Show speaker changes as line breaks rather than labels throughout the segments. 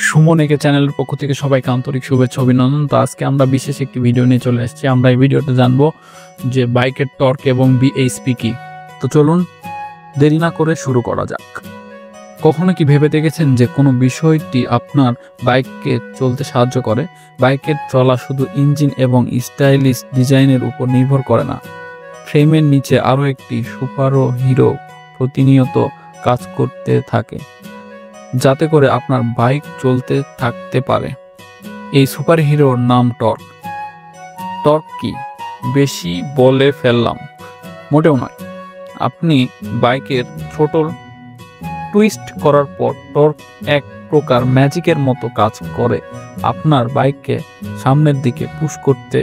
সুমন একে চ্যানেলের পক্ষ থেকে সবাইকে আন্তরিক শুভেচ্ছা অভিনন্দন। তো আজকে আমরা বিশেষ একটি ভিডিও নিয়ে চলে এসেছি। আমরা এই ভিডিওতে জানবো যে বাইকের টর্ক এবং বিএইচপি কি। তো চলুন দেরি না করে শুরু করা যাক। কখনো কি ভেবে দেখেছেন যে কোনো বিষয়টি আপনার বাইককে চলতে সাহায্য করে? বাইকের চলা শুধু ইঞ্জিন এবং স্টাইলিশ ডিজাইনের উপর নির্ভর করে না, ফ্রেমের নিচে আরও একটি সুপার হিরো প্রতিনিয়ত কাজ করতে থাকে যাতে করে আপনার বাইক চলতে থাকতে পারে। এই সুপার হিরোর নাম টর্ক। টর্ক কি বেশি বলে ফেললাম? মোটেও নয়। আপনি বাইকের থ্রোটল টুইস্ট করার পর টর্ক এক প্রকার ম্যাজিকের মতো কাজ করে আপনার বাইককে সামনের দিকে পুশ করতে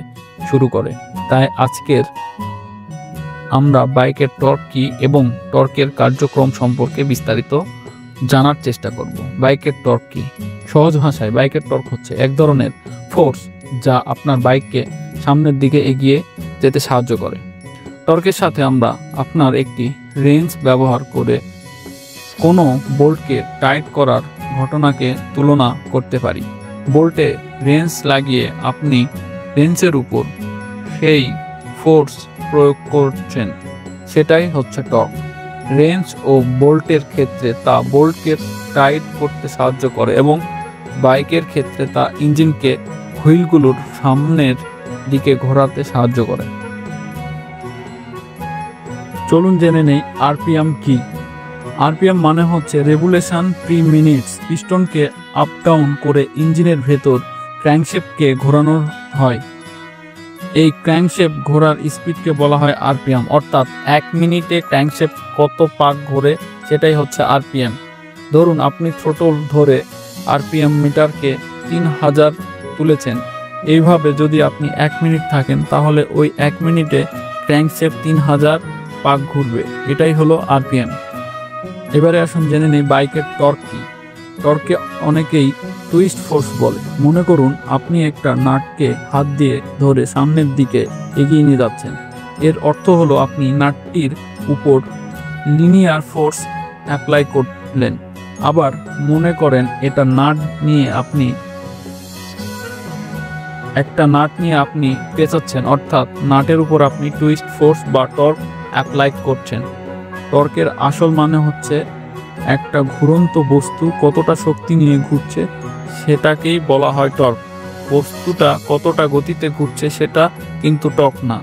শুরু করে। তাই আজকের আমরা বাইকের টর্ক কি এবং টর্কের কার্যক্রম সম্পর্কে বিস্তারিত জানার চেষ্টা করব। বাইকের টর্ক কি? সহজ ভাষায় বাইকের টর্ক হচ্ছে এক ধরনের ফোর্স যা আপনার বাইককে সামনের দিকে এগিয়ে যেতে সাহায্য করে। টর্কের সাথে আমরা আপনার একটি রেঞ্জ ব্যবহার করে কোনো বোল্টকে টাইট করার ঘটনাকে তুলনা করতে পারি। বোল্টে রেঞ্জ লাগিয়ে আপনি রেঞ্জের উপর সেই ফোর্স প্রয়োগ করছেন, সেটাই হচ্ছে টর্ক। রেঞ্জ ও বোল্টের ক্ষেত্রে তা বোল্টকে টাইট করতে সাহায্য করে এবং বাইকের ক্ষেত্রে তা ইঞ্জিনকে হুইলগুলোর সামনের দিকে ঘোরাতে সাহায্য করে। চলুন জেনে নেই আরপিএম কি। আরপিএম মানে হচ্ছে রেভুলেশন প্রি মিনিটস। পিস্টনকে আপ ডাউন করে ইঞ্জিনের ভেতর ক্র্যাঙ্কশ্যাফটকে ঘোরানো হয়। এই ক্র্যাঙ্কশ্যাফট ঘোরার স্পিডকে বলা হয় আরপিএম, অর্থাৎ 1 মিনিটে ক্র্যাঙ্কশ্যাফট কত পাক ঘোরে সেটাই হচ্ছে আরপিএম। ধরুন আপনি থ্রোটল ধরে আরপিএম মিটারকে 3000 তুলেছেন। এইভাবে যদি আপনি 1 মিনিট থাকেন তাহলে ওই 1 মিনিটে ক্র্যাঙ্কশ্যাফট 3000 পাক ঘুরবে। এটাই হলো আরপিএম। এবারে আসুন জেনে নেই বাইকের টর্ক কি। টর্ককে অনেকেই টুইস্ট ফোর্স বলে। মনে করুন আপনি একটা নাটকে হাত দিয়ে ধরে সামনের দিকে এগিয়ে নিয়ে যাচ্ছেন। এর অর্থ হলো আপনি নাটটির উপর লিনিয়ার ফোর্স অ্যাপ্লাই করলেন। আবার মনে করেন এটা নাট নিয়ে আপনি পেঁচাচ্ছেন, অর্থাৎ নাটের উপর আপনি টুইস্ট ফোর্স বা টর্ক অ্যাপ্লাই করছেন। টর্কের আসল মানে হচ্ছে একটা ঘুরন্ত বস্তু কতটা শক্তি নিয়ে ঘুরছে সেটাকেই বলা হয় টর্ক। বস্তুটা কতটা গতিতে ঘুরছে সেটা কিন্তু টর্ক না,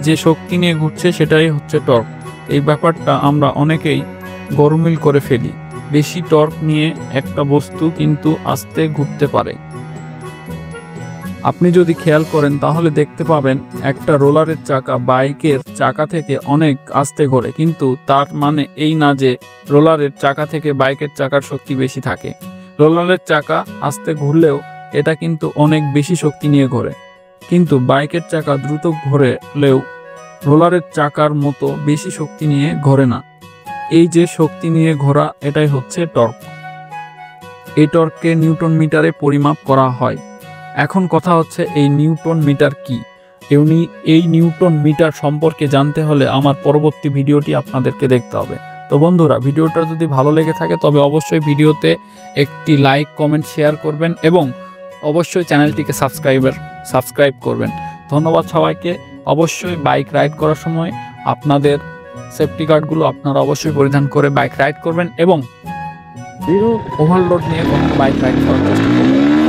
যে শক্তি নিয়ে ঘুরছে সেটাই হচ্ছে টর্ক। এই ব্যাপারটা আমরা অনেকেই গরমিল করে ফেলি। বেশি টর্ক নিয়ে একটা বস্তু কিন্তু আস্তে ঘুরতে পারে। আপনি যদি খেয়াল করেন তাহলে দেখতে পাবেন একটা রোলারের চাকা বাইকের চাকা থেকে অনেক আস্তে ঘোরে, কিন্তু তার মানে এই না যে রোলারের চাকা থেকে বাইকের চাকার শক্তি বেশি থাকে। রোলারের চাকা আস্তে ঘুরলেও এটা কিন্তু অনেক বেশি শক্তি নিয়ে ঘোরে, কিন্তু বাইকের চাকা দ্রুত ঘোরলেও রোলারের চাকার মতো বেশি শক্তি নিয়ে ঘোরে না। এই যে শক্তি নিয়ে ঘোরা, এটাই হচ্ছে টর্ক। এই টর্ককে নিউটন মিটারে পরিমাপ করা হয়। এখন কথা হচ্ছে এই নিউটন মিটার কি। এই নিউটন মিটার সম্পর্কে জানতে হলে আমার পরবর্তী ভিডিওটি আপনাদেরকে দেখতে হবে। তো বন্ধুরা, ভিডিওটা যদি ভালো লেগে থাকে তবে অবশ্যই ভিডিওতে একটি লাইক, কমেন্ট, শেয়ার করবেন এবং অবশ্যই চ্যানেলটিকে সাবস্ক্রাইব করবেন। ধন্যবাদ সবাইকে। অবশ্যই বাইক রাইড করার সময় আপনাদের সেফটি গার্ডগুলো আপনারা অবশ্যই পরিধান করে বাইক রাইড করবেন এবং ওভারলোড নিয়ে বাইক রাইড করার চেষ্টা করবেন।